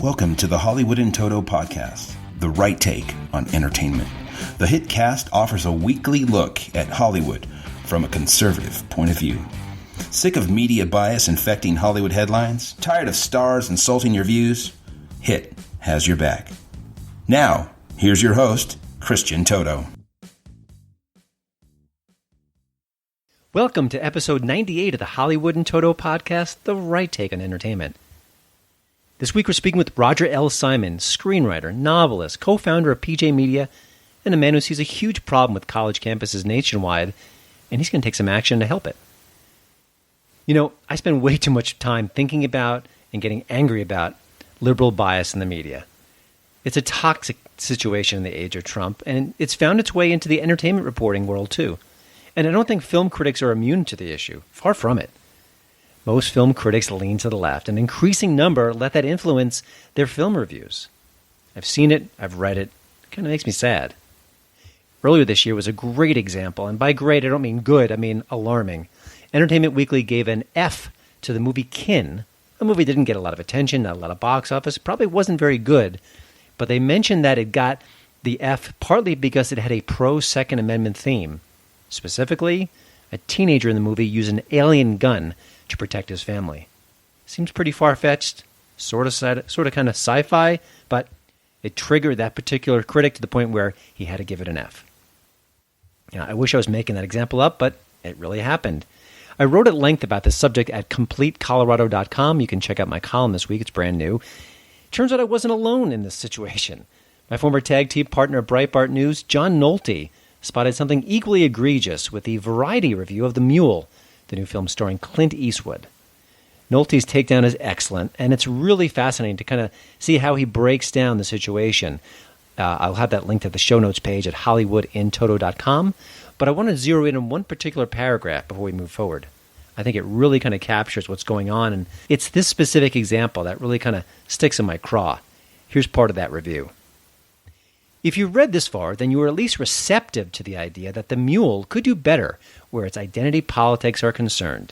Welcome to the Hollywood in Toto podcast, the right take on entertainment. The HiT cast offers a weekly look at Hollywood from a conservative point of view. Sick of media bias infecting Hollywood headlines? Tired of stars insulting your views? HiT has your back. Now, here's your host, Christian Toto. Welcome to episode 98 of the Hollywood in Toto podcast, the right take on entertainment. This week we're speaking with Roger L. Simon, screenwriter, novelist, co-founder of PJ Media, and a man who sees a huge problem with college campuses nationwide, and he's going to take some action to help it. You know, I spend way too much time thinking about and getting angry about liberal bias in the media. It's a toxic situation in the age of Trump, and it's found its way into the entertainment reporting world too. And I don't think film critics are immune to the issue. Far from it. Most film critics lean to the left. An increasing number let that influence their film reviews. I've seen it. I've read it. It kind of makes me sad. Earlier this year was a great example. And by great, I don't mean good. I mean alarming. Entertainment Weekly gave an F to the movie Kin. The movie didn't get a lot of attention, not a lot of box office. Probably wasn't very good. But they mentioned that it got the F partly because it had a pro-Second Amendment theme. Specifically, a teenager in the movie used an alien gun to protect his family. Seems pretty far-fetched, sort of kind of sci-fi, but it triggered that particular critic to the point where he had to give it an F. Now, I wish I was making that example up, but it really happened. I wrote at length about this subject at CompleteColorado.com. You can check out my column this week. It's brand new. Turns out I wasn't alone in this situation. My former tag team partner at Breitbart News, John Nolte, spotted something equally egregious with the Variety review of The Mule, the new film starring Clint Eastwood. Nolte's takedown is excellent, and it's really fascinating to kind of see how he breaks down the situation. I'll have that linked at the show notes page at hollywoodintoto.com, but I want to zero in on one particular paragraph before we move forward. I think it really kind of captures what's going on, and it's this specific example that really kind of sticks in my craw. Here's part of that review. If you've read this far, then you are at least receptive to the idea that The Mule could do better where its identity politics are concerned.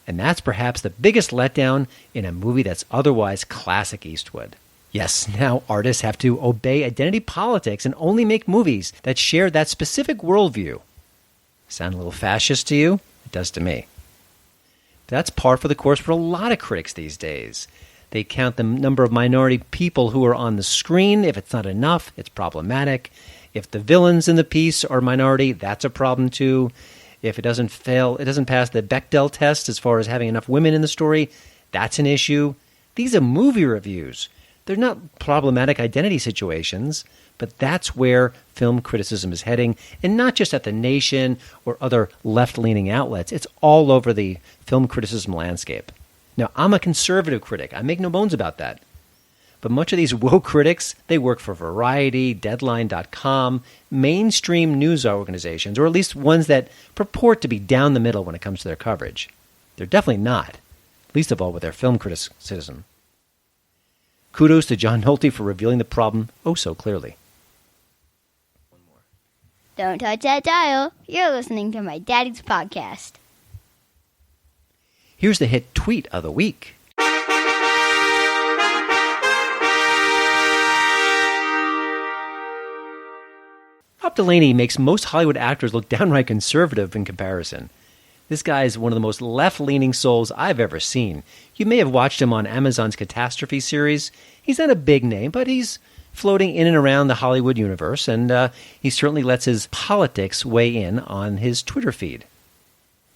And that's perhaps the biggest letdown in a movie that's otherwise classic Eastwood. Yes, now artists have to obey identity politics and only make movies that share that specific worldview. Sound a little fascist to you? It does to me. That's par for the course for a lot of critics these days. They count the number of minority people who are on the screen. If it's not enough, it's problematic. If the villains in the piece are minority, that's a problem too. If it doesn't pass the Bechdel test as far as having enough women in the story, that's an issue. These are movie reviews. They're not problematic identity situations, but that's where film criticism is heading, and not just at The Nation or other left-leaning outlets. It's all over the film criticism landscape. Now, I'm a conservative critic. I make no bones about that. But much of these woke critics, they work for Variety, Deadline.com, mainstream news organizations, or at least ones that purport to be down the middle when it comes to their coverage. They're definitely not, least of all with their film criticism. Kudos to John Nolte for revealing the problem oh so clearly. Don't touch that dial. You're listening to my daddy's podcast. Here's the HiT tweet of the week. Rob Delaney makes most Hollywood actors look downright conservative in comparison. This guy is one of the most left-leaning souls I've ever seen. You may have watched him on Amazon's Catastrophe series. He's not a big name, but he's floating in and around the Hollywood universe, and he certainly lets his politics weigh in on his Twitter feed.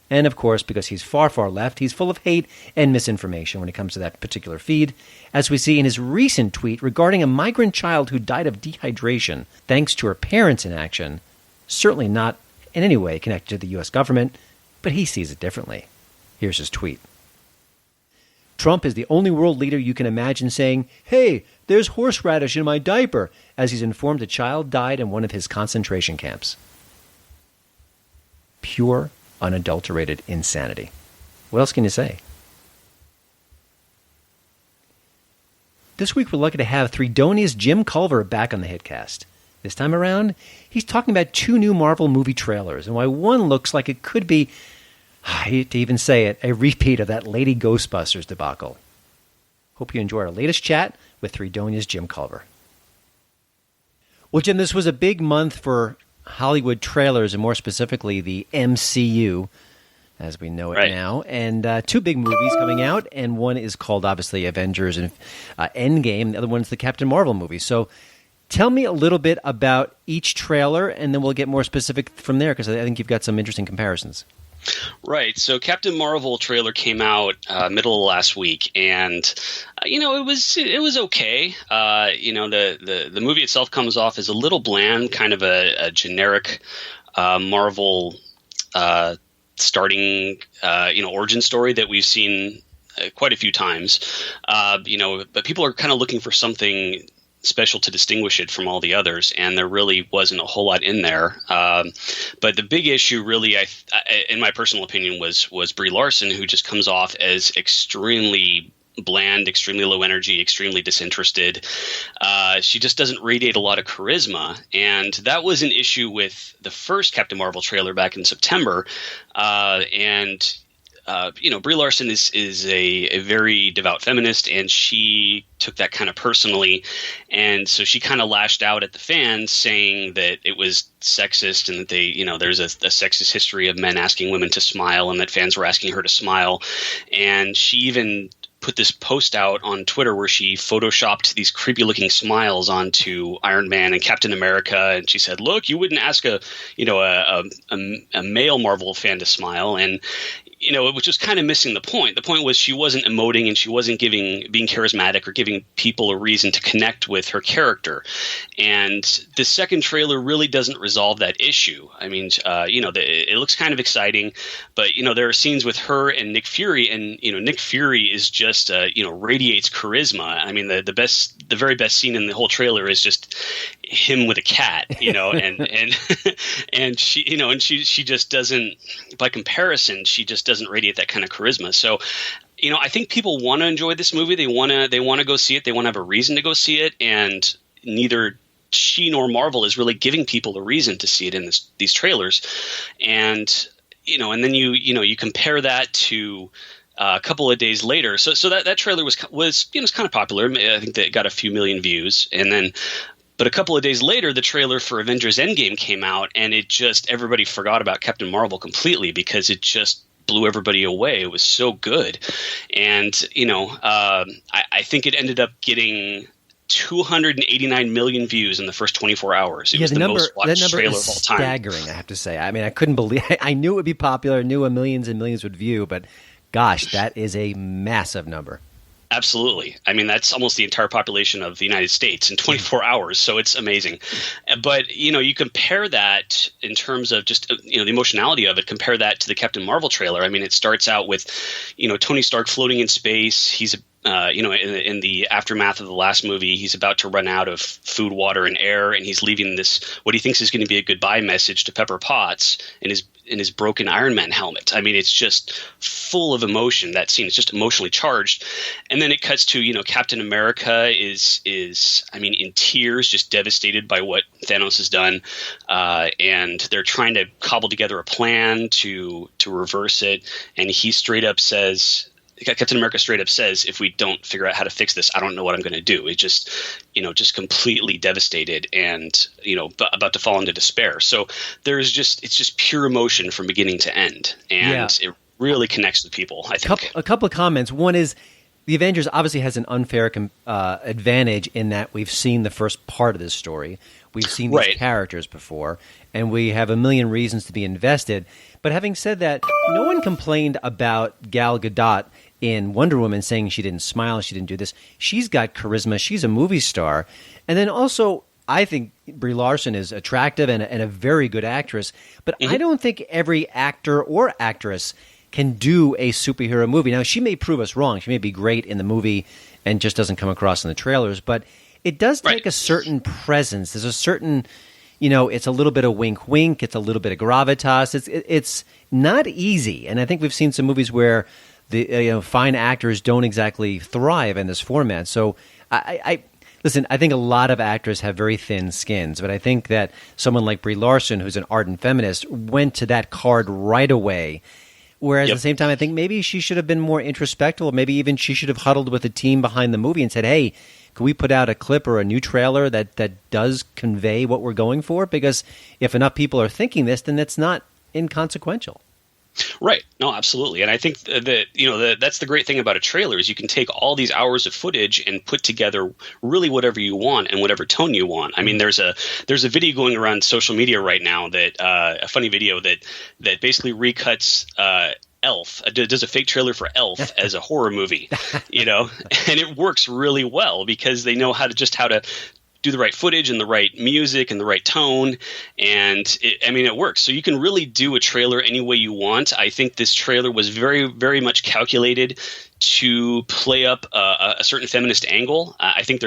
And of course, because he's far, far left, he's full of hate and misinformation when it comes to that particular feed, as we see in his recent tweet regarding a migrant child who died of dehydration thanks to her parents' inaction, certainly not in any way connected to the U.S. government, but he sees it differently. Here's his tweet. Trump is the only world leader you can imagine saying, "Hey, there's horseradish in my diaper," as he's informed a child died in one of his concentration camps. Pure, unadulterated insanity. What else can you say? This week we're lucky to have Threedonia's Jim Culver back on the HitCast. This time around, he's talking about 2 new Marvel movie trailers and why one looks like it could be, I hate to even say it, a repeat of that Lady Ghostbusters debacle. Hope you enjoy our latest chat with Fredonia's Jim Culver. Well, Jim, this was a big month for Hollywood trailers, and more specifically the MCU, as we know it now. And two big movies coming out, and one is called, obviously, Avengers and Endgame. The other one's the Captain Marvel movie. So tell me a little bit about each trailer, and then we'll get more specific from there, because I think you've got some interesting comparisons. Right. So Captain Marvel trailer came out middle of last week, and it was okay. The movie itself comes off as a little bland, kind of a generic Marvel starting origin story that we've seen quite a few times. But people are kind of looking for something special to distinguish it from all the others, and there really wasn't a whole lot in there. But the big issue, really, in my personal opinion, was Brie Larson, who just comes off as extremely bland, extremely low energy, extremely disinterested. She just doesn't radiate a lot of charisma, and that was an issue with the first Captain Marvel trailer back in September. Brie Larson is a very devout feminist, and she took that kind of personally. And so she kind of lashed out at the fans, saying that it was sexist and that there's a sexist history of men asking women to smile, and that fans were asking her to smile. And she even put this post out on Twitter where she photoshopped these creepy looking smiles onto Iron Man and Captain America. And she said, look, you wouldn't ask a male Marvel fan to smile. And it was just kind of missing the point. The point was she wasn't emoting, and she wasn't being charismatic or giving people a reason to connect with her character. And the second trailer really doesn't resolve that issue. I mean, it looks kind of exciting, but there are scenes with her and Nick Fury, and Nick Fury is just radiates charisma. I mean, the very best scene in the whole trailer is just him with a cat, and she just doesn't, by comparison, she just doesn't radiate that kind of charisma. So, I think people want to enjoy this movie. They want to go see it. They want to have a reason to go see it. And neither she nor Marvel is really giving people a reason to see it in these trailers. And, and then you compare that to a couple of days later. So that trailer was kind of popular. I think that it got a few million views. But a couple of days later, the trailer for Avengers Endgame came out, and everybody forgot about Captain Marvel completely because it just blew everybody away. It was so good. And, I think it ended up getting 289 million views in the first 24 hours. It was the most watched trailer of all time. Staggering, I have to say. I mean, I couldn't believe – I knew it would be popular, knew millions and millions would view, but gosh, that is a massive number. Absolutely. I mean, that's almost the entire population of the United States in 24 hours. So it's amazing. But, you compare that in terms of just, the emotionality of it, compare that to the Captain Marvel trailer. I mean, it starts out with, Tony Stark floating in space. He's, in the aftermath of the last movie, he's about to run out of food, water, and air. And he's leaving what he thinks is going to be a goodbye message to Pepper Potts in his broken Iron Man helmet. I mean, it's just full of emotion. That scene is just emotionally charged. And then it cuts to, Captain America is in tears, just devastated by what Thanos has done. And they're trying to cobble together a plan to reverse it. And he straight up says, Captain America straight up says, if we don't figure out how to fix this, I don't know what I'm going to do. It just completely devastated and, about to fall into despair. So it's just pure emotion from beginning to end. And It really connects with people, I think. A couple of comments. One is the Avengers obviously has an unfair advantage in that we've seen the first part of this story. We've seen these characters before, and we have a million reasons to be invested. But having said that, no one complained about Gal Gadot in Wonder Woman saying she didn't smile, she didn't do this. She's got charisma. She's a movie star. And then also, I think Brie Larson is attractive and a very good actress. But I don't think every actor or actress can do a superhero movie. Now, she may prove us wrong. She may be great in the movie and just doesn't come across in the trailers. But it does take a certain presence. There's a certain, it's a little bit of wink-wink. It's a little bit of gravitas. It's not easy. And I think we've seen some movies where the fine actors don't exactly thrive in this format. So listen, I think a lot of actors have very thin skins, but I think that someone like Brie Larson, who's an ardent feminist, went to that card right away. Whereas at the same time, I think maybe she should have been more introspective, or maybe even she should have huddled with the team behind the movie and said, hey, can we put out a clip or a new trailer that does convey what we're going for? Because if enough people are thinking this, then it's not inconsequential. Right. No, absolutely. And I think that's the great thing about a trailer is you can take all these hours of footage and put together really whatever you want and whatever tone you want. I mean, there's a video going around social media right now that a funny video that basically recuts Elf, does a fake trailer for Elf as a horror movie, and it works really well because they know how to do the right footage and the right music and the right tone. And it works. So you can really do a trailer any way you want. I think this trailer was very, very much calculated to play up a certain feminist angle. I think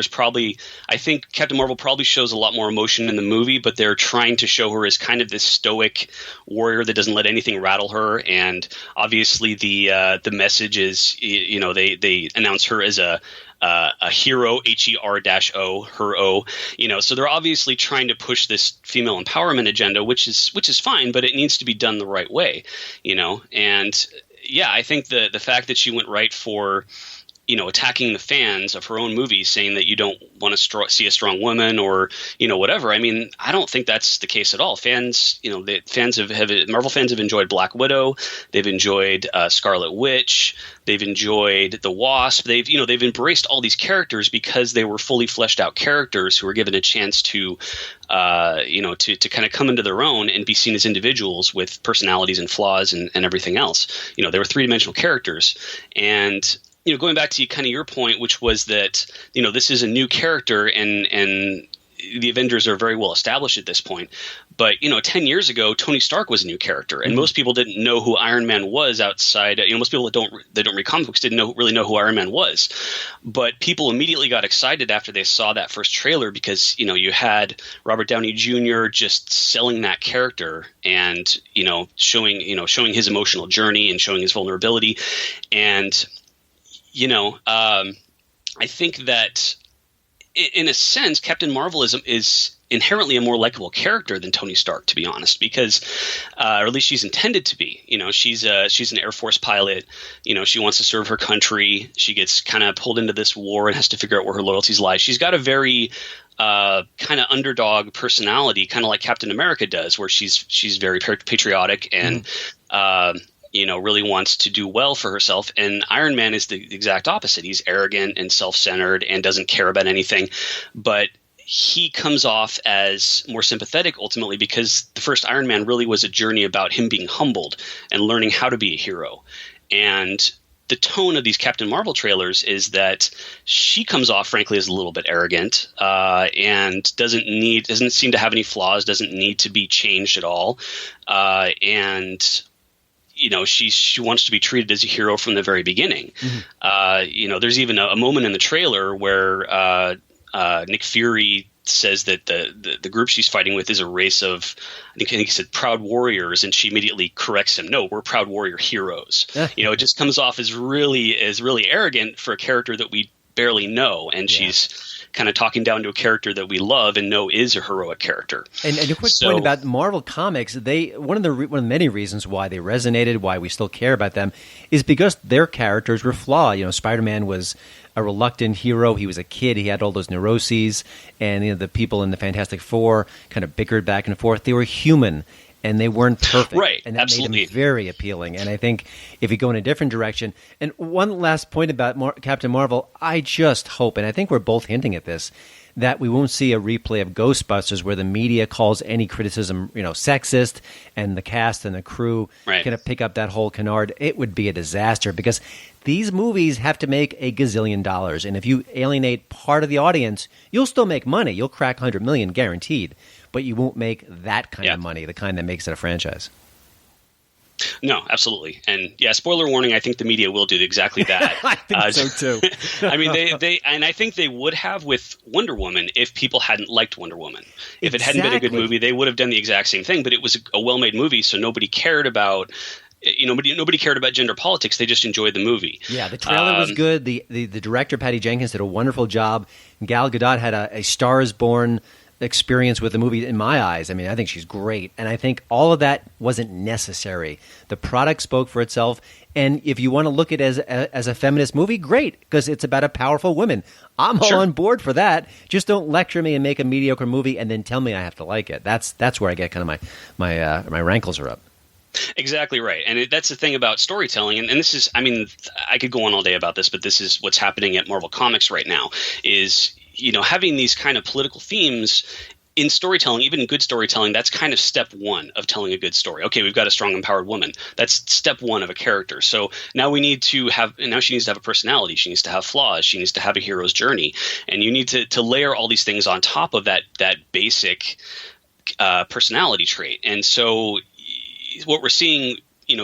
Captain Marvel probably shows a lot more emotion in the movie, but they're trying to show her as kind of this stoic warrior that doesn't let anything rattle her. And obviously the message is, they announce her as a hero, HER-O, her O, so they're obviously trying to push this female empowerment agenda, which is fine, but it needs to be done the right way, and yeah, I think the fact that she went right for, attacking the fans of her own movie, saying that you don't want to see a strong woman or, whatever. I mean, I don't think that's the case at all. Fans, Marvel fans have enjoyed Black Widow. They've enjoyed Scarlet Witch. They've enjoyed the Wasp. They've embraced all these characters because they were fully fleshed out characters who were given a chance to kind of come into their own and be seen as individuals with personalities and flaws and everything else. They were three-dimensional characters. And going back to kind of your point, which was that, this is a new character and the Avengers are very well established at this point. But, 10 years ago, Tony Stark was a new character, and most people didn't know who Iron Man was outside. Most people that don't read comic books didn't really know who Iron Man was. But people immediately got excited after they saw that first trailer because, you had Robert Downey Jr. just selling that character and, showing his emotional journey and showing his vulnerability. And, I think that in a sense, Captain Marvel is inherently a more likable character than Tony Stark, to be honest, because, or at least she's intended to be. She's an Air Force pilot. She wants to serve her country. She gets kind of pulled into this war and has to figure out where her loyalties lie. She's got a very kind of underdog personality, kind of like Captain America does, where she's very patriotic and really wants to do well for herself. And Iron Man is the exact opposite. He's arrogant and self-centered and doesn't care about anything. But he comes off as more sympathetic ultimately because the first Iron Man really was a journey about him being humbled and learning how to be a hero. And the tone of these Captain Marvel trailers is that she comes off, frankly, as a little bit arrogant and doesn't seem to have any flaws, doesn't need to be changed at all. And she wants to be treated as a hero from the very beginning. Mm-hmm. There's even a moment in the trailer where Nick Fury says that the group she's fighting with is a race of, I think he said proud warriors, and she immediately corrects him. No, we're proud warrior heroes. It just comes off as really arrogant for a character that we barely know, and she's kind of talking down to a character that we love and know is a heroic character. And a quick point about Marvel Comics, one of the many reasons why they resonated, why we still care about them, is because their characters were flawed. Spider-Man was a reluctant hero. He was a kid. He had all those neuroses, and the people in the Fantastic Four kind of bickered back and forth. They were human, and they weren't perfect. Right, and that absolutely. made them very appealing. And I think if you go in a different direction, and one last point about Captain Marvel, I just hope, and I think we're both hinting at this, that we won't see a replay of Ghostbusters where the media calls any criticism, sexist, and the cast and the crew kind of pick up that whole canard. It would be a disaster because these movies have to make $1 gazillion, and if you alienate part of the audience, you'll still make money. You'll crack $100 million guaranteed, but you won't make that kind of money, the kind that makes it a franchise. No, absolutely. And spoiler warning, I think the media will do exactly that. I think so too. I mean, they and I think they would have with Wonder Woman if people hadn't liked Wonder Woman. If it hadn't been a good movie, they would have done the exact same thing, but it was a well-made movie, so nobody cared about nobody cared about gender politics. They just enjoyed the movie. Yeah, the trailer was good. The director, Patty Jenkins, did a wonderful job. Gal Gadot had a Star is Born experience with the movie in my eyes. I mean, I think she's great. And I think all of that wasn't necessary. The product spoke for itself. And if you want to look at it as a feminist movie, great, because it's about a powerful woman. I'm all on board for that. Just don't lecture me and make a mediocre movie and then tell me I have to like it. That's where I get kind of my rankles are up. Exactly right. And that's the thing about storytelling. And this is, I mean, I could go on all day about this, but this is what's happening at Marvel Comics right now is, having these kind of political themes in storytelling, even in good storytelling, that's kind of step one of telling a good story. Okay, we've got a strong, empowered woman. That's step one of a character. So now she needs to have a personality. She needs to have flaws. She needs to have a hero's journey. And you need to layer all these things on top of that basic personality trait. And so what we're seeing,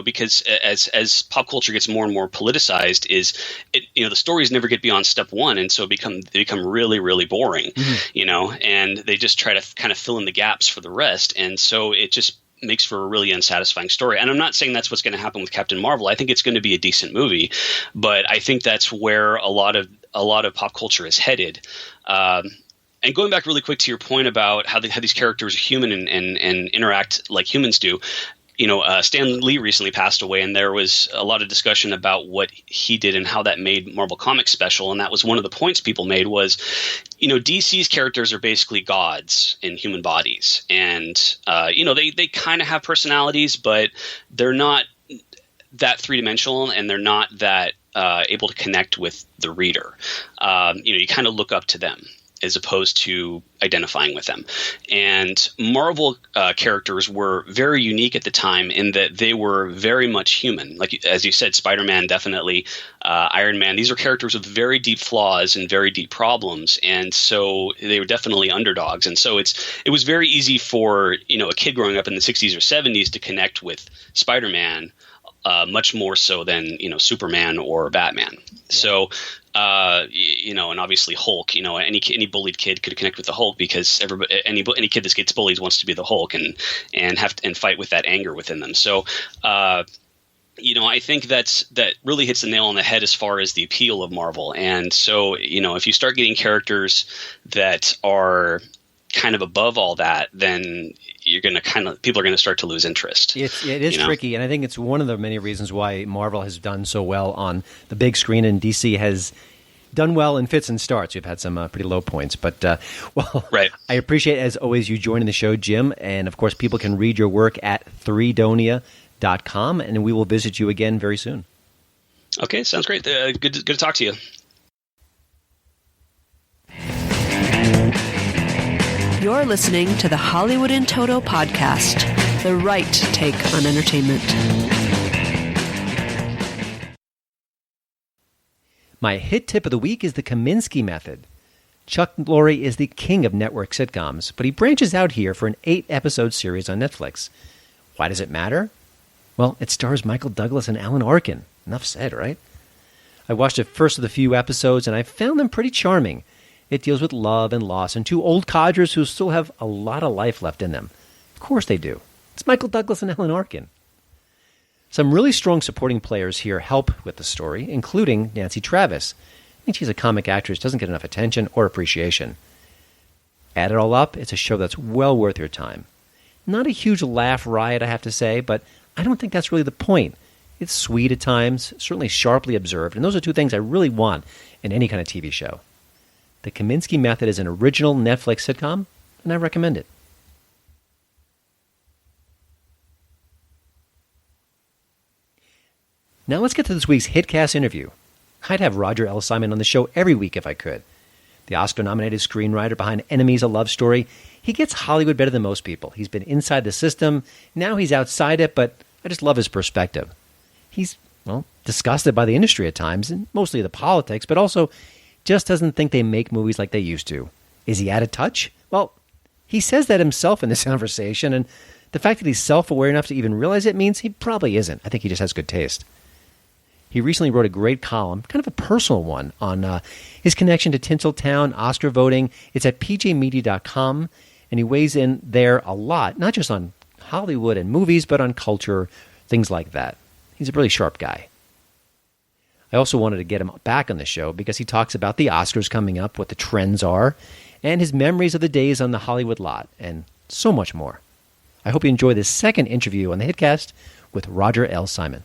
because as pop culture gets more and more politicized, is the stories never get beyond step one, and so they become really, really boring, and they just try to kind of fill in the gaps for the rest, and so it just makes for a really unsatisfying story. And I'm not saying that's what's going to happen with Captain Marvel. I think it's going to be a decent movie, but I think that's where a lot of pop culture is headed. And going back really quick to your point about how these characters are human and interact like humans do. Stan Lee recently passed away, and there was a lot of discussion about what he did and how that made Marvel Comics special. And that was one of the points people made was, DC's characters are basically gods in human bodies. And, they kind of have personalities, but they're not that three-dimensional, and they're not that able to connect with the reader. You kind of look up to them as opposed to identifying with them. And Marvel characters were very unique at the time in that they were very much human. Like, as you said, Spider-Man, definitely, Iron Man. These are characters with very deep flaws and very deep problems. And so they were definitely underdogs. And so it was very easy for, a kid growing up in the 60s or 70s to connect with Spider-Man, much more so than, Superman or Batman. Yeah. So, and obviously Hulk, any bullied kid could connect with the Hulk because any kid that gets bullied wants to be the Hulk and fight with that anger within them. So, I think that really hits the nail on the head as far as the appeal of Marvel. And so, if you start getting characters that are kind of above all that, then people are going to start to lose interest. It is tricky, and I think it's one of the many reasons why Marvel has done so well on the big screen, and DC has done well in fits and starts. We've had some pretty low points, but right. I appreciate, as always, you joining the show, Jim, and of course, people can read your work at threedonia.com, and we will visit you again very soon. Okay, sounds great. Good to talk to you. You're listening to the Hollywood in Toto podcast, the right take on entertainment. My hit tip of the week is the Kaminsky Method. Chuck Lorre is the king of network sitcoms, but he branches out here for an 8-episode series on Netflix. Why does it matter? Well, it stars Michael Douglas and Alan Arkin. Enough said, right? I watched the first of the few episodes, and I found them pretty charming. It deals with love and loss and two old codgers who still have a lot of life left in them. Of course they do. It's Michael Douglas and Alan Arkin. Some really strong supporting players here help with the story, including Nancy Travis. I think she's a comic actress, doesn't get enough attention or appreciation. Add it all up, it's a show that's well worth your time. Not a huge laugh riot, I have to say, but I don't think that's really the point. It's sweet at times, certainly sharply observed, and those are two things I really want in any kind of TV show. The Kaminsky Method is an original Netflix sitcom, and I recommend it. Now let's get to this week's HitCast interview. I'd have Roger L. Simon on the show every week if I could. The Oscar-nominated screenwriter behind Enemies, a Love Story, he gets Hollywood better than most people. He's been inside the system, now he's outside it, but I just love his perspective. He's, disgusted by the industry at times, and mostly the politics, but also just doesn't think they make movies like they used to. Is he out of touch? Well, he says that himself in this conversation, and the fact that he's self-aware enough to even realize it means he probably isn't. I think he just has good taste. He recently wrote a great column, kind of a personal one, on his connection to Tinseltown, Oscar voting. It's at pjmedia.com, and he weighs in there a lot, not just on Hollywood and movies, but on culture, things like that. He's a really sharp guy. I also wanted to get him back on the show because he talks about the Oscars coming up, what the trends are, and his memories of the days on the Hollywood lot, and so much more. I hope you enjoy this second interview on the HitCast with Roger L. Simon.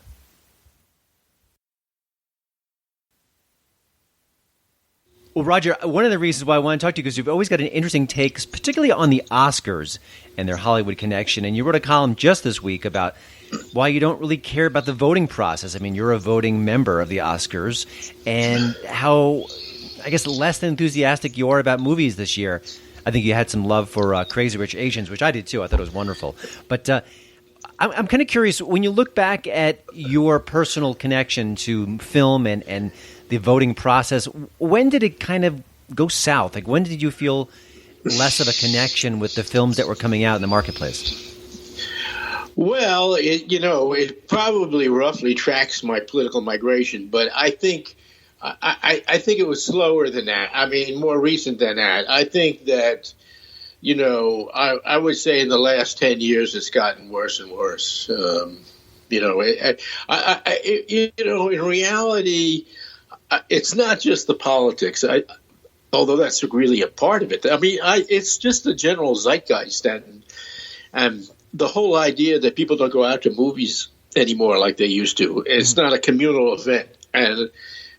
Well, Roger, one of the reasons why I want to talk to you is because you've always got an interesting take, particularly on the Oscars and their Hollywood connection. And you wrote a column just this week about why you don't really care about the voting process. I mean, you're a voting member of the Oscars, and how, I guess, less than enthusiastic you are about movies this year. I think you had some love for Crazy Rich Asians, which I did too. I thought it was wonderful. But I'm kind of curious, when you look back at your personal connection to film and the voting process, when did it kind of go south? Like, when did you feel less of a connection with the films that were coming out in the marketplace? Well, it probably roughly tracks my political migration, but I think it was slower than that. I mean, more recent than that. I think that, I would say in the last 10 years it's gotten worse and worse. In reality, it's not just the politics, although that's really a part of it. I mean, it's just the general zeitgeist and the whole idea that people don't go out to movies anymore like they used to. It's not a communal event, and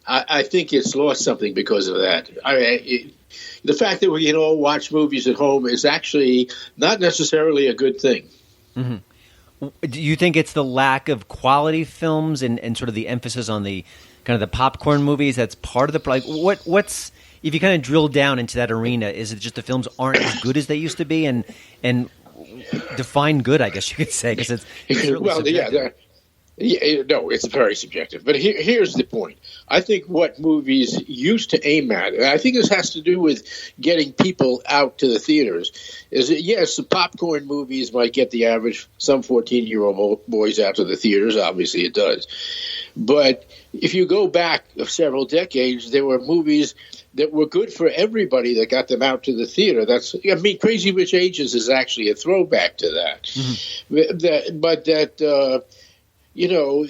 I think it's lost something because of that. The fact that we can all watch movies at home is actually not necessarily a good thing. Mm-hmm. Do you think it's the lack of quality films and sort of the emphasis on the kind of the popcorn movies that's part of the, like, what's, if you kind of drill down into that arena, is it just the films aren't as good as they used to be, and define good, I guess you could say, because it's certainly subjective. No, it's very subjective. But here's the point. I think what movies used to aim at, and I think this has to do with getting people out to the theaters, is that, yes, the popcorn movies might get the average, some 14-year-old boys out to the theaters. Obviously it does. But if you go back several decades, there were movies that were good for everybody that got them out to the theater. Crazy Rich Asians is actually a throwback to that. Mm-hmm.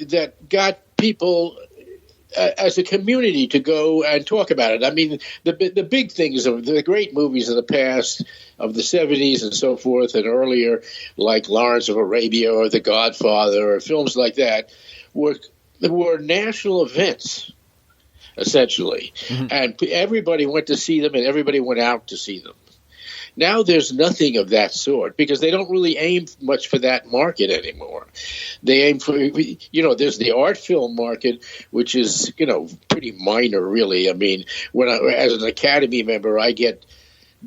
That got people as a community to go and talk about it. I mean, the big things of the great movies of the past, of the 70s and so forth and earlier, like Lawrence of Arabia or The Godfather or films like that, were national events, essentially. Mm-hmm. And everybody went to see them and everybody went out to see them. Now there's nothing of that sort because they don't really aim much for that market anymore. They aim for, there's the art film market, which is, pretty minor, really. I mean, as an Academy member, I get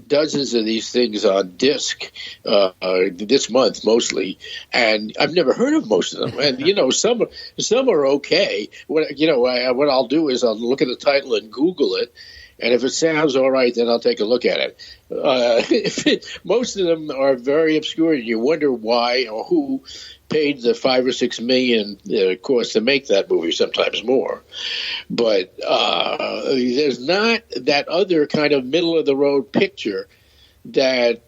dozens of these things on disc this month mostly, and I've never heard of most of them. And some are okay. What I'll do is I'll look at the title and Google it, and if it sounds all right, then I'll take a look at it. Most of them are very obscure, and you wonder why or who paid the $5 or $6 million it cost to make that movie, sometimes more. But there's not that other kind of middle-of-the-road picture that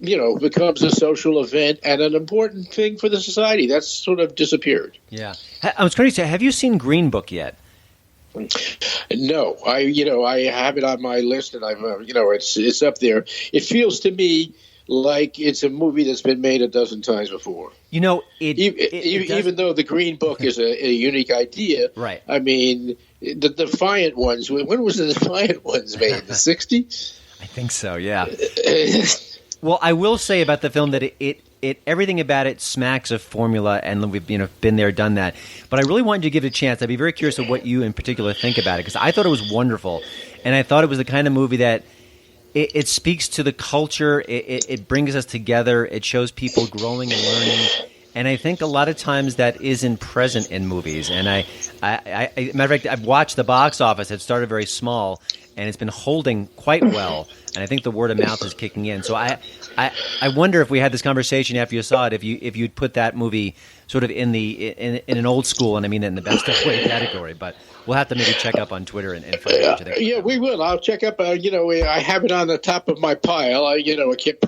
becomes a social event and an important thing for the society. That's sort of disappeared. Yeah. I was going to say, have you seen Green Book yet? No, I have it on my list, and it's up there. It feels to me like it's a movie that's been made a dozen times before. Even though the Green Book is a unique idea, right? I mean, the Defiant ones. When was the Defiant ones made? The 60s? I think so. Yeah. Well, I will say about the film that it everything about it smacks of formula, and we've been there, done that. But I really wanted you to give it a chance. I'd be very curious of what you in particular think about it, because I thought it was wonderful, and I thought it was the kind of movie that it speaks to the culture. It brings us together. It shows people growing and learning. And I think a lot of times that isn't present in movies. And I matter of fact, I've watched the box office. It started very small, and it's been holding quite well. And I think the word of mouth is kicking in. So I wonder if we had this conversation after you saw it, if you'd put that movie sort of in an old school, and I mean in the best of way category. But we'll have to maybe check up on Twitter and find out what you think. Yeah, we will. I'll check up. I have it on the top of my pile. I keep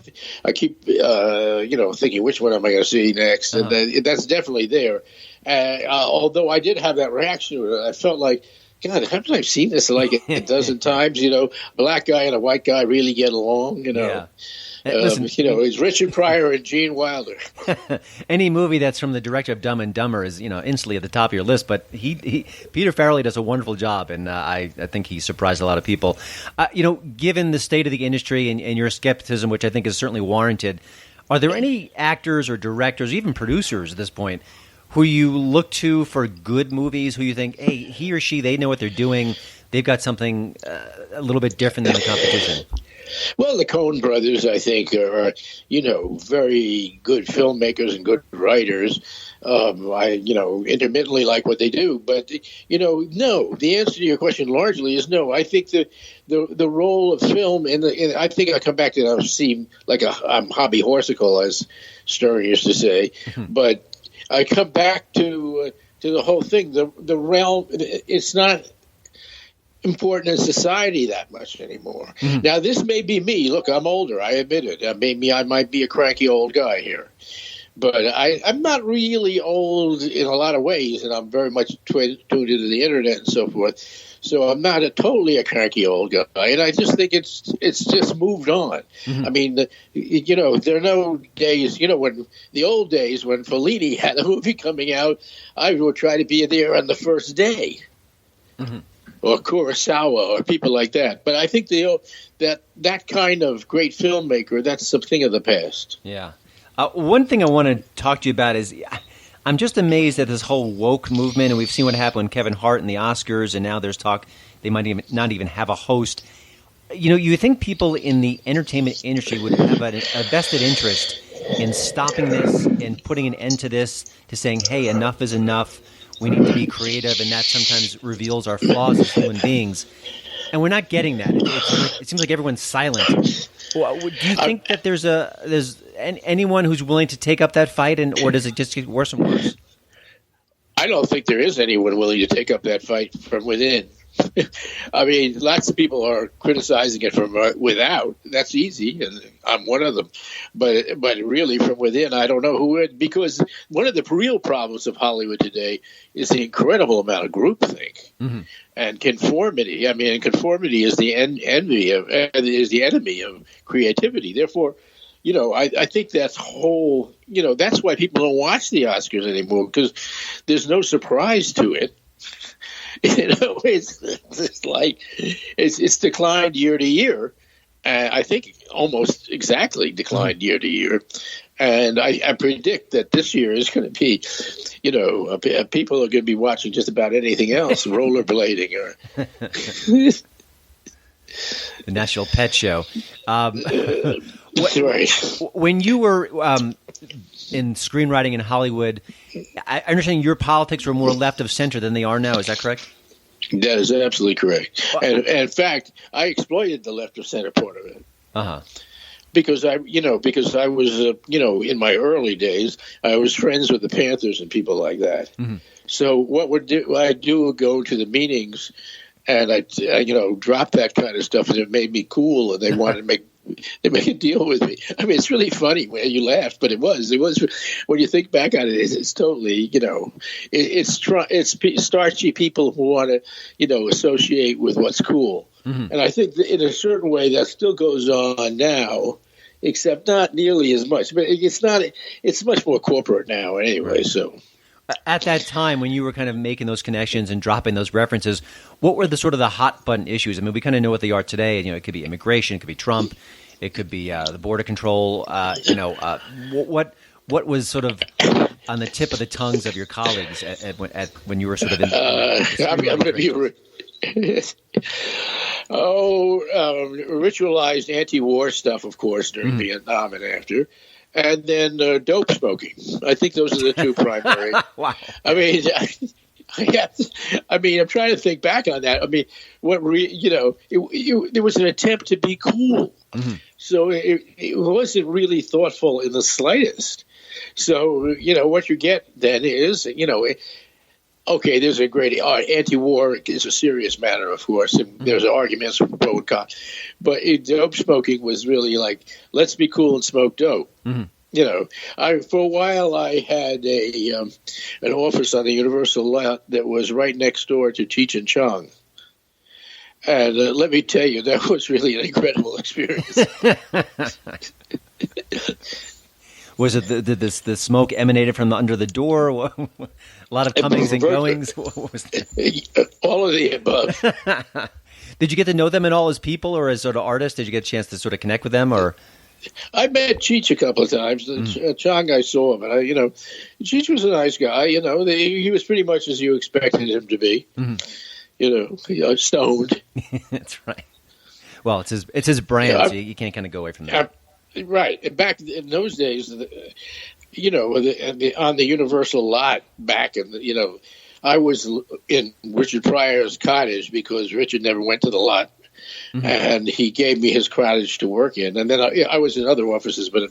thinking which one am I going to see next, and that's definitely there. Although I did have that reaction to it, I felt like God, haven't I seen this like a dozen times? You know, a black guy and a white guy really get along. You know. Yeah. Listen, you know, it's Richard Pryor and Gene Wilder. any movie that's from the director of Dumb and Dumber is, instantly at the top of your list. But Peter Farrelly does a wonderful job, and I think he surprised a lot of people. Given the state of the industry and your skepticism, which I think is certainly warranted, are there any actors or directors, even producers at this point, who you look to for good movies, who you think, hey, he or she, they know what they're doing, they've got something a little bit different than the competition? Well, the Coen brothers, I think, are, very good filmmakers and good writers. I intermittently like what they do. But, no. The answer to your question largely is no. I think the role of film I think I come back to that. I seem like I'm hobby horsical, as Stern used to say. But I come back to the whole thing. The realm, it's not important in society that much anymore. Now, this may be me. Look, I'm older. I admit it. I might be a cranky old guy here. But I'm not really old in a lot of ways, and I'm very much tuned into the internet and so forth. So I'm not totally a cranky old guy, and I just think it's just moved on. I mean, there are no days, when the old days when Fellini had a movie coming out, I would try to be there on the first day. Or Kurosawa, or people like that. But I think that kind of great filmmaker, that's a thing of the past. Yeah. One thing I want to talk to you about is I'm just amazed at this whole woke movement, and we've seen what happened with Kevin Hart in the Oscars, and now there's talk they might not even have a host. You think people in the entertainment industry would have a vested interest in stopping this and putting an end to this, to saying, hey, enough is enough. We need to be creative, and that sometimes reveals our flaws as human beings. And we're not getting that. It seems like everyone's silent. Do you think that there's anyone who's willing to take up that fight, or does it just get worse and worse? I don't think there is anyone willing to take up that fight from within. I mean, lots of people are criticizing it from without. That's easy, and I'm one of them. But really, from within, I don't know who would, because one of the real problems of Hollywood today is the incredible amount of groupthink and conformity. I mean, conformity is the enemy of creativity. Therefore, I think that's that's why people don't watch the Oscars anymore, because there's no surprise to it. It's declined year to year. I think almost exactly declined year to year. And I predict that this year is going to be, people are going to be watching just about anything else, rollerblading or the National Pet Show. Right. When you were in screenwriting in Hollywood, I understand your politics were more left of center than they are now. Is that correct? That is absolutely correct. And in fact, I exploited the left of center part of it. Because I was, in my early days, I was friends with the Panthers and people like that. So what I do go to the meetings, and I drop that kind of stuff, and it made me cool, and they wanted to make a deal with me. I mean, it's really funny when you laugh, but it was when you think back on it, it's totally, it's starchy people who want to, associate with what's cool. And I think that in a certain way that still goes on now, except not nearly as much. But it's much more corporate now anyway, so. At that time, when you were kind of making those connections and dropping those references, what were the sort of the hot button issues? I mean, we kind of know what they are today. It could be immigration, it could be Trump, it could be the border control. What was sort of on the tip of the tongues of your colleagues when you were sort of in? I'm going to be ritualized anti-war stuff, of course, during Vietnam and after. And then dope smoking. I think those are the two primary. Wow. I mean, I'm trying to think back on that. I mean, there was an attempt to be cool. So it wasn't really thoughtful in the slightest. So, what you get then is, okay, there's a great anti-war is a serious matter, of course, and there's arguments for pro and con. But dope smoking was really like, let's be cool and smoke dope. For a while I had an office on the Universal lot that was right next door to Cheech and Chong. And let me tell you, that was really an incredible experience. Was it the smoke emanated from under the door? A lot of comings and goings? What was that? All of the above. Did you get to know them at all as people or as sort of artists? Did you get a chance to sort of connect with them? Or I met Cheech a couple of times. Chong, I saw him, and Cheech was a nice guy. He was pretty much as you expected him to be. Stoned. That's right. Well, it's his brand. So you can't kind of go away from that. Right. And back in those days, on the Universal lot back in I was in Richard Pryor's cottage because Richard never went to the lot. Mm-hmm. And he gave me his cottage to work in. And then I was in other offices, but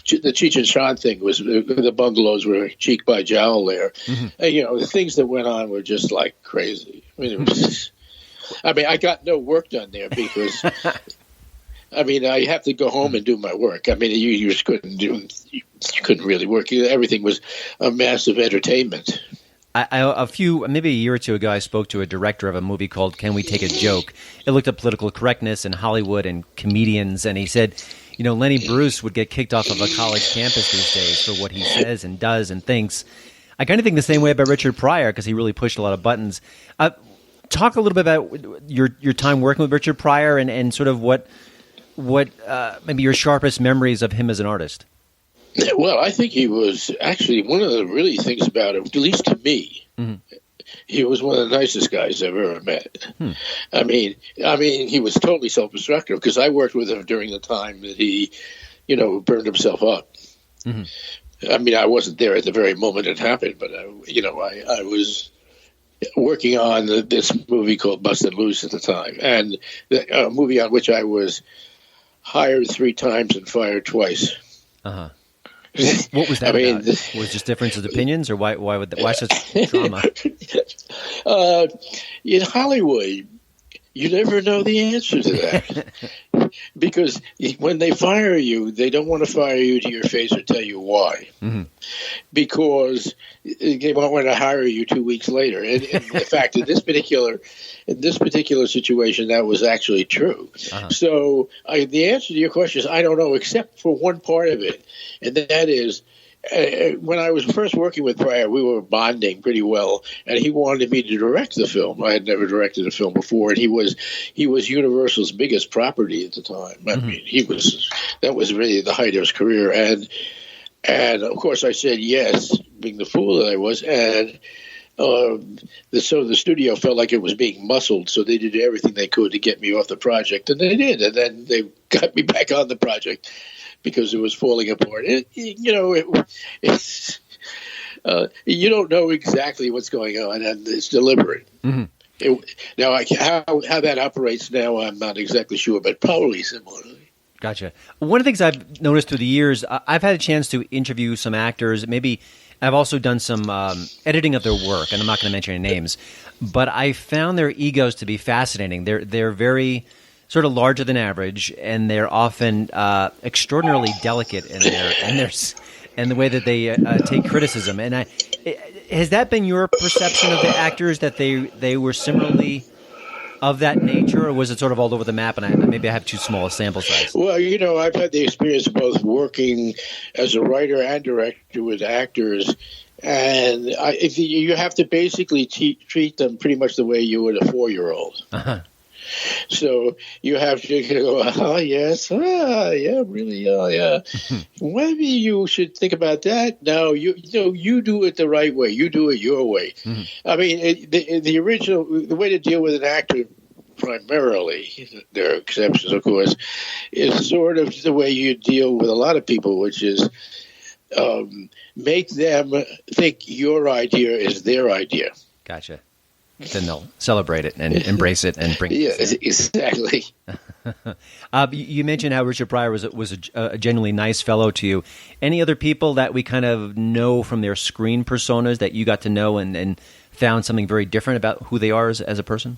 the Cheech and Chong thing was the bungalows were cheek by jowl there. Mm-hmm. And, the things that went on were just like crazy. I got no work done there because, I have to go home and do my work. You just you couldn't really work. Everything was a massive entertainment. Maybe a year or two ago, I spoke to a director of a movie called Can We Take a Joke? It looked at political correctness in Hollywood and comedians, and he said, Lenny Bruce would get kicked off of a college campus these days for what he says and does and thinks. I kind of think the same way about Richard Pryor because he really pushed a lot of buttons. Talk a little bit about your time working with Richard Pryor and sort of what maybe your sharpest memories of him as an artist. Well, I think he was actually one of the really things about him, at least to me. Mm-hmm. He was one of the nicest guys I've ever met. He was totally self-destructive because I worked with him during the time that he, burned himself up. Mm-hmm. I wasn't there at the very moment it happened, but I was working on this movie called Busted Loose at the time, and a movie on which I was hired 3 times and fired twice. Uh-huh. What was that about? Was just difference of opinions, or why such drama? In Hollywood, you never know the answer to that. Because when they fire you, they don't want to fire you to your face or tell you why. Mm-hmm. Because they won't want to hire you 2 weeks later. And in fact, in this particular situation, that was actually true. Uh-huh. So the answer to your question is I don't know, except for one part of it, and that is when I was first working with Pryor, we were bonding pretty well, and he wanted me to direct the film. I had never directed a film before, and he was Universal's biggest property at the time. Mm-hmm. That was really the height of his career, and of course I said yes, being the fool that I was, and so the studio felt like it was being muscled, so they did everything they could to get me off the project, and they did, and then they got me back on the project because it was falling apart. It's you don't know exactly what's going on, and it's deliberate. Mm-hmm. Now, how that operates now, I'm not exactly sure, but probably similarly. Gotcha. One of the things I've noticed through the years, I've had a chance to interview some actors. Maybe I've also done some editing of their work, and I'm not going to mention any names, but I found their egos to be fascinating. They're very sort of larger than average, and they're often extraordinarily delicate in the way that they take criticism. And has that been your perception of the actors, that they were similarly of that nature, or was it sort of all over the map? And maybe I have too small a sample size. Well, I've had the experience of both working as a writer and director with actors, and you have to basically treat them pretty much the way you would a 4-year-old. Uh-huh. So you have to go, oh, yes, yeah, really, oh, yeah. Maybe you should think about that. No, you do it the right way. You do it your way. Mm-hmm. The way to deal with an actor, primarily, there are exceptions, of course, is sort of the way you deal with a lot of people, which is make them think your idea is their idea. Gotcha. Then they'll celebrate it and embrace it and bring it. Yeah, exactly. You mentioned how Richard Pryor was a genuinely nice fellow to you. Any other people that we kind of know from their screen personas that you got to know and found something very different about who they are as a person?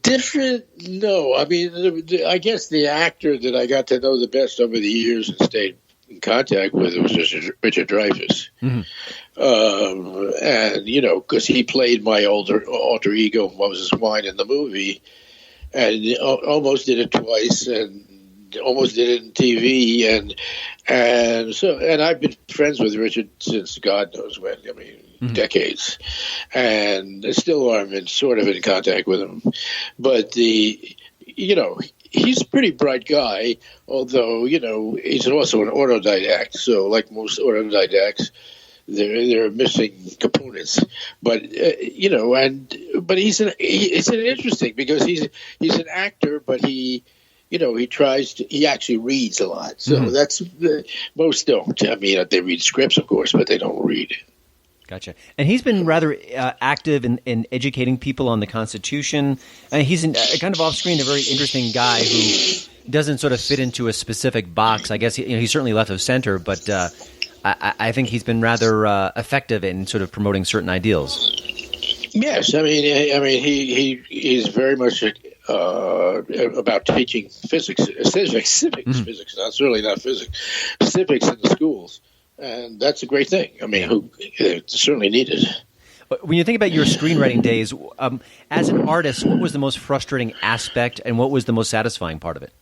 Different? No. I mean, I guess the actor that I got to know the best over the years and stayed in contact with was Richard Dreyfuss. Mm-hmm. And, because he played my alter ego, Moses Wine, in the movie, and almost did it twice, and almost did it in TV, and I've been friends with Richard since God knows when. I mean, decades, and still am sort of in contact with him. But he's a pretty bright guy, although he's also an autodidact. So, like most autodidacts, they're missing components. But but it's an interesting because he's an actor, but he actually reads a lot. So that's most don't. I mean, they read scripts, of course, but they don't read. Gotcha. And he's been rather active in educating people on the Constitution. He's kind of off screen, a very interesting guy who doesn't sort of fit into a specific box. I guess he's certainly left of center, but I think he's been rather effective in sort of promoting certain ideals. Yes, I mean he is very much about teaching civics, not certainly not physics, civics in the schools. And that's a great thing. I mean, it's certainly needed. When you think about your screenwriting days, as an artist, what was the most frustrating aspect and what was the most satisfying part of it?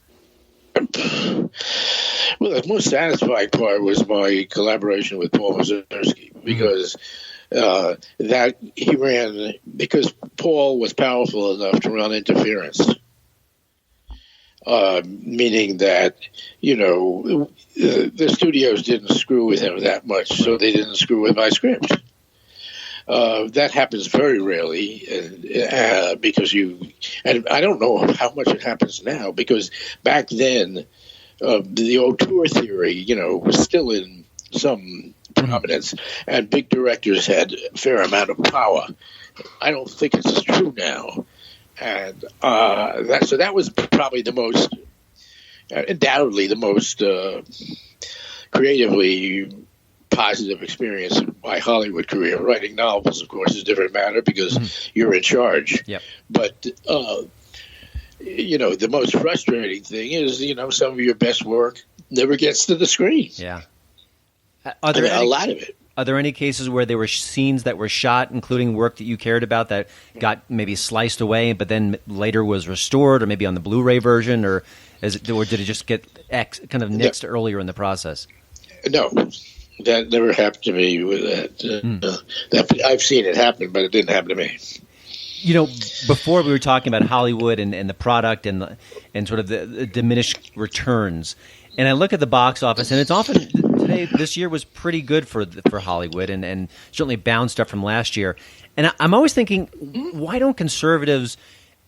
Well, the most satisfying part was my collaboration with Paul Mazursky because because Paul was powerful enough to run interference. Meaning that, the studios didn't screw with him that much, so they didn't screw with my script. That happens very rarely because and I don't know how much it happens now, because back then the auteur theory, was still in some prominence, and big directors had a fair amount of power. I don't think it's as true now. And that was probably undoubtedly the most creatively positive experience of my Hollywood career. Writing novels, of course, is a different matter because you're in charge. Yep. But the most frustrating thing is some of your best work never gets to the screen. Yeah. A lot of it. Are there any cases where there were scenes that were shot, including work that you cared about, that got maybe sliced away, but then later was restored, or maybe on the Blu-ray version, or did it just get kind of nixed earlier in the process? No, that never happened to me with that. I've seen it happen, but it didn't happen to me. Before we were talking about Hollywood and the product and sort of the diminished returns, and I look at the box office, and it's often this year was pretty good for Hollywood, and certainly bounced up from last year. And I'm always thinking, why don't conservatives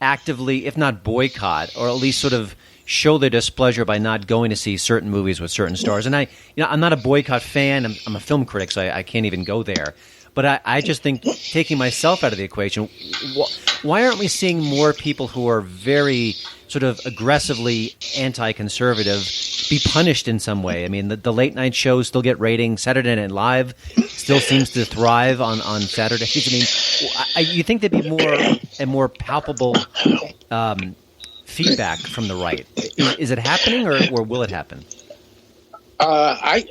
actively, if not boycott, or at least sort of show their displeasure by not going to see certain movies with certain stars? And I'm not a boycott fan. I'm a film critic, so I can't even go there. But I just think, taking myself out of the equation, why aren't we seeing more people who are very sort of aggressively anti-conservative be punished in some way? I mean, the late night shows still get ratings. Saturday Night Live still seems to thrive on Saturdays. I mean, you think there'd be more palpable feedback from the right? Is it happening, or will it happen? I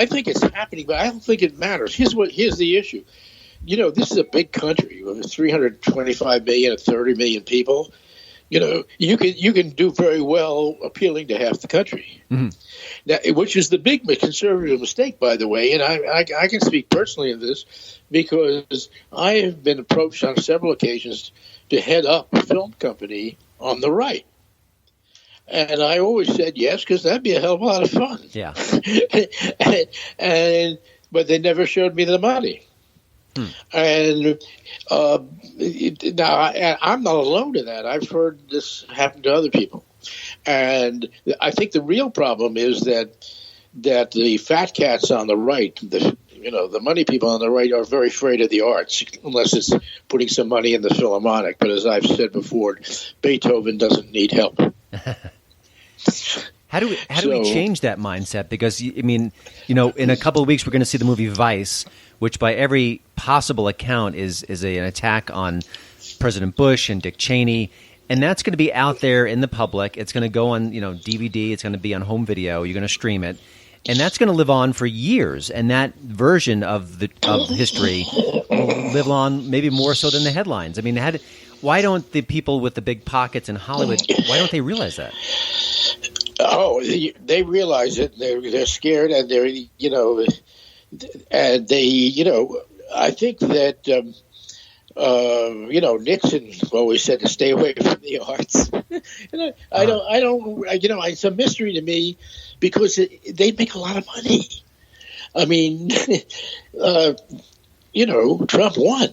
think it's happening, but I don't think it matters. Here's the issue. This is a big country with 325 million and 30 million people. You can do very well appealing to half the country, now, which is the big conservative mistake, by the way. And I can speak personally of this because I have been approached on several occasions to head up a film company on the right. And I always said yes, because that'd be a hell of a lot of fun. Yeah. But they never showed me the money. And now I'm not alone in that. I've heard this happen to other people. And I think the real problem is that the fat cats on the right, the money people on the right, are very afraid of the arts, unless it's putting some money in the Philharmonic. But as I've said before, Beethoven doesn't need help. How do we change that mindset? Because, I mean, in a couple of weeks we're going to see the movie Vice, which by every possible account is an attack on President Bush and Dick Cheney. And that's going to be out there in the public. It's going to go on, DVD. It's going to be on home video. You're going to stream it, and that's going to live on for years. And that version of history will live on maybe more so than the headlines. I mean, why don't the people with the big pockets in Hollywood? Why don't they realize that? Oh, they realize it. They're scared, and and they, I think that. Nixon always said to stay away from the arts. I don't. It's a mystery to me because they make a lot of money. I mean, Trump won.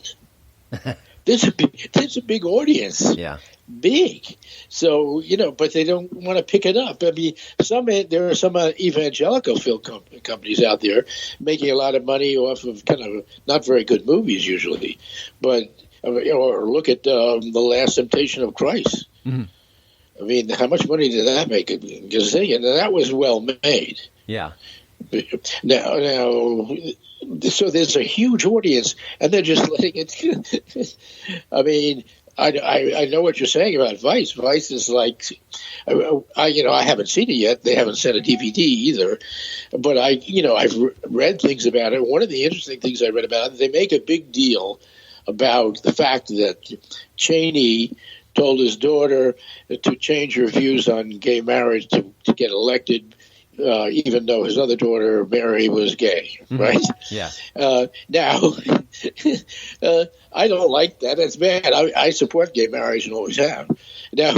There's a big audience. Yeah. Big. So, but they don't want to pick it up. I mean, there are some evangelical film companies out there making a lot of money off of kind of not very good movies usually. But, or look at The Last Temptation of Christ. Mm-hmm. I mean, how much money did that make? And that was well made. Yeah. Now, so there's a huge audience, and they're just letting it. I mean, I know what you're saying about Vice. Vice is like, I haven't seen it yet. They haven't sent a DVD either, but I've read things about it. One of the interesting things I read about it, they make a big deal about the fact that Cheney told his daughter to change her views on gay marriage to get elected. Even though his other daughter, Mary, was gay, right? Yeah. Now, I don't like that. That's bad. I support gay marriage and always have. Now,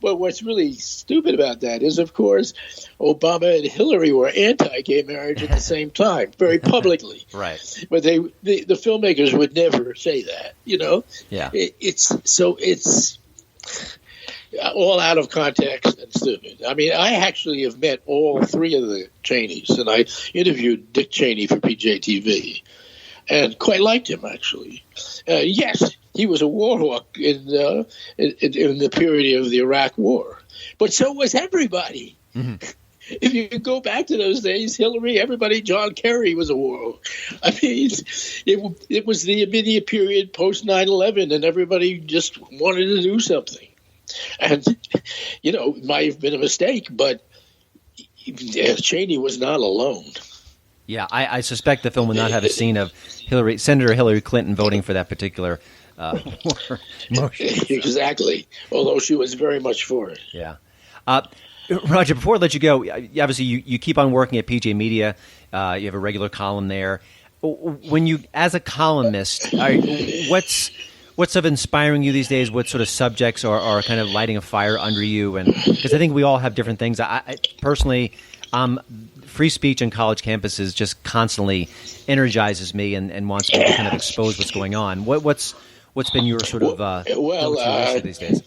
but what's really stupid about that is, of course, Obama and Hillary were anti-gay marriage at the same time, very publicly. Right. But the filmmakers would never say that, Yeah. It's all out of context and stupid. I mean, I actually have met all three of the Cheneys, and I interviewed Dick Cheney for PJTV, and quite liked him, actually. Yes, he was a war hawk in the period of the Iraq War, but so was everybody. Mm-hmm. If you go back to those days, Hillary, everybody, John Kerry was a war hawk. I mean, it was the immediate period post 9/11, and everybody just wanted to do something. And, it might have been a mistake, but Cheney was not alone. Yeah, I suspect the film will not have a scene of Senator Hillary Clinton voting for that particular motion. Exactly, although she was very much for it. Yeah. Roger, before I let you go, obviously you keep on working at PJ Media. You have a regular column there. When you, as a columnist, what's sort of inspiring you these days? What sort of subjects are kind of lighting a fire under you? And because I think we all have different things. I personally, free speech on college campuses just constantly energizes me and wants me to kind of expose what's going on. What's been your sort of these days?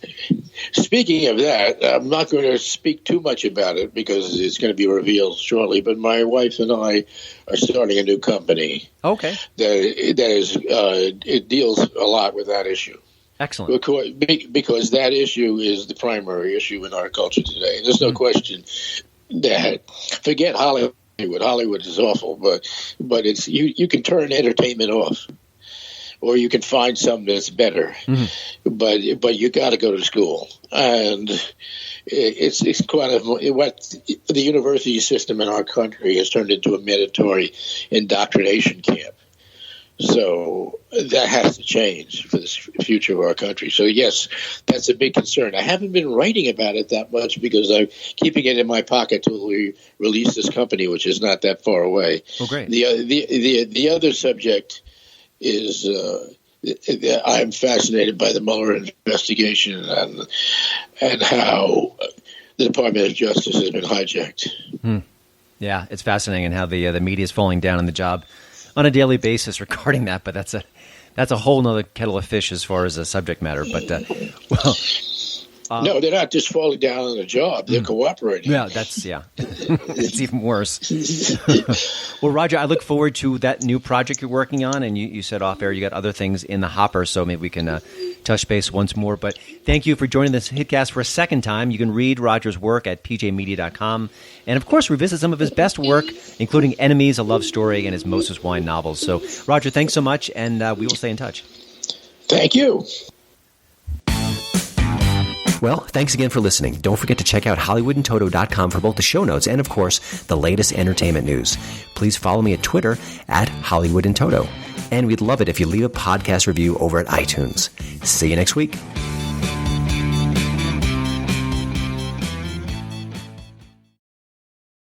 Speaking of that, I'm not going to speak too much about it because it's going to be revealed shortly. But my wife and I are starting a new company. Okay. It deals a lot with that issue. Excellent. Because that issue is the primary issue in our culture today. There's no question that, forget Hollywood. Hollywood is awful, but it's you can turn entertainment off. Or you can find something that's better, but you got to go to school, and it's kind of what the university system in our country has turned into a mandatory indoctrination camp. So that has to change for the future of our country. So yes, that's a big concern. I haven't been writing about it that much because I'm keeping it in my pocket till we release this company, which is not that far away. Oh, great. The other subject is I'm fascinated by the Mueller investigation and how the Department of Justice has been hijacked. Yeah, it's fascinating, and how the media is falling down on the job on a daily basis regarding that. But that's a whole nother kettle of fish as far as the subject matter. But no, they're not just falling down on the job; they're cooperating. Yeah, it's even worse. Well, Roger, I look forward to that new project you're working on, and you said off air you got other things in the hopper, so maybe we can touch base once more. But thank you for joining this HitCast for a second time. You can read Roger's work at pjmedia.com, and of course revisit some of his best work, including Enemies, a love story, and his Moses Wine novels. So, Roger, thanks so much, and we will stay in touch. Thank you. Well, thanks again for listening. Don't forget to check out HollywoodandToto.com for both the show notes and, of course, the latest entertainment news. Please follow me at Twitter at HollywoodandToto. And we'd love it if you leave a podcast review over at iTunes. See you next week.